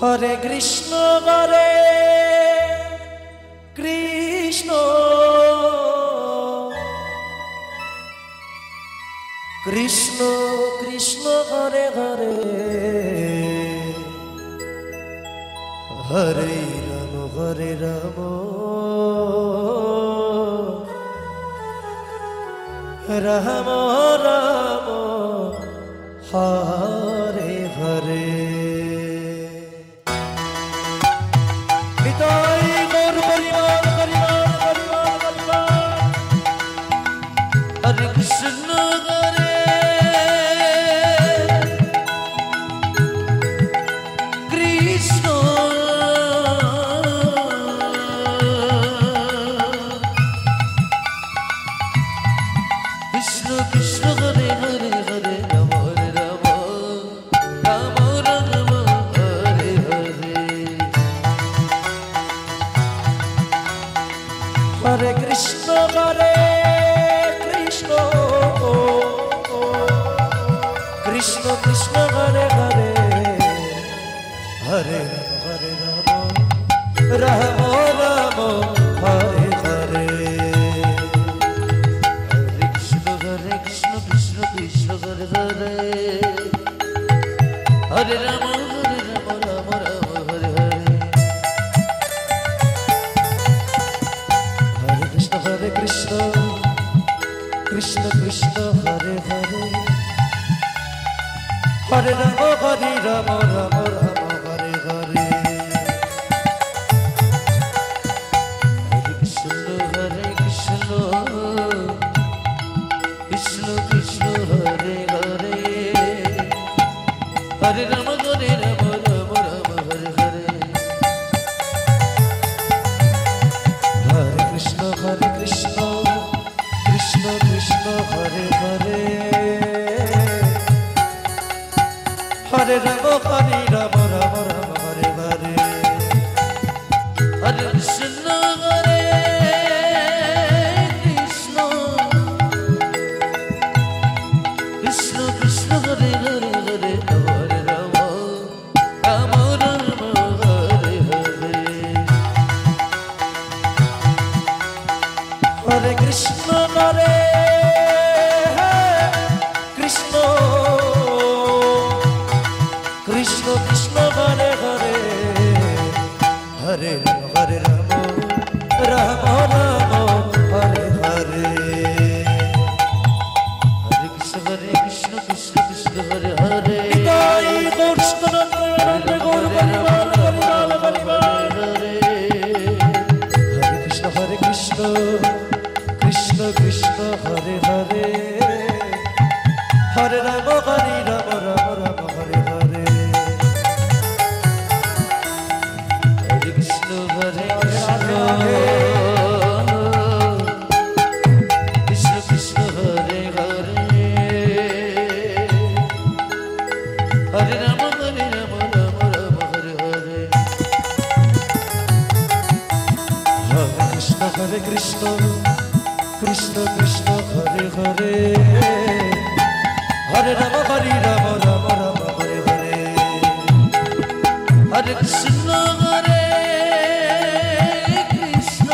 Hare Krishna Hare Krishna Krishna Krishna Hare Hare Hare Ram Ram Ram Hare Hare Hare Krishna Hare Krishna Krishna Krishna Hare Hare Hare Ram Ram Ram Ram Hare Hare Hare Krishna Hare Krishna Krishna Hare Hare Hare Ram Ram Ram Hare Hare Hare Krishna Krishna Krishna Hare Hare Hare Ram Ram Hare Hare Hare Krishna Krishna Krishna Hare Hare Hare Ram Ram Hare Hare Hare Krishna Krishna Krishna Hare Hare Hare Ram Hare Hare Hare Krishna Krishna Krishna Hare Hare Hare Ram Ram Hare Hare Hare Krishna Krishna Krishna Krishna Hare Hare Hare Hare Ram Ram Ram Hare Hare Hare Krishna Krishna Krishna Krishna Hare Hare Hare Ram Ram Ram Hare Hare Hare Krishna Krishna Krishna Hare Hare Hare Krishna Krishna Krishna Hare Hare Hare Ram Ram Hare Hare Hare Krishna Krishna Krishna Hare Hare Hare Ram Ram Hare Hare Hare Krishna Krishna Krishna Hare Hare Hare Ram Ram Hare Hare Hare Krishna Krishna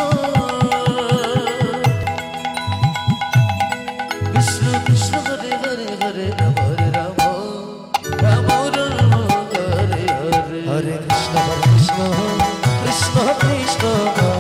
Krishna Krishna Hare Hare Hare Ram Ram Ram Hare Hare Hare Krishna Krishna Krishna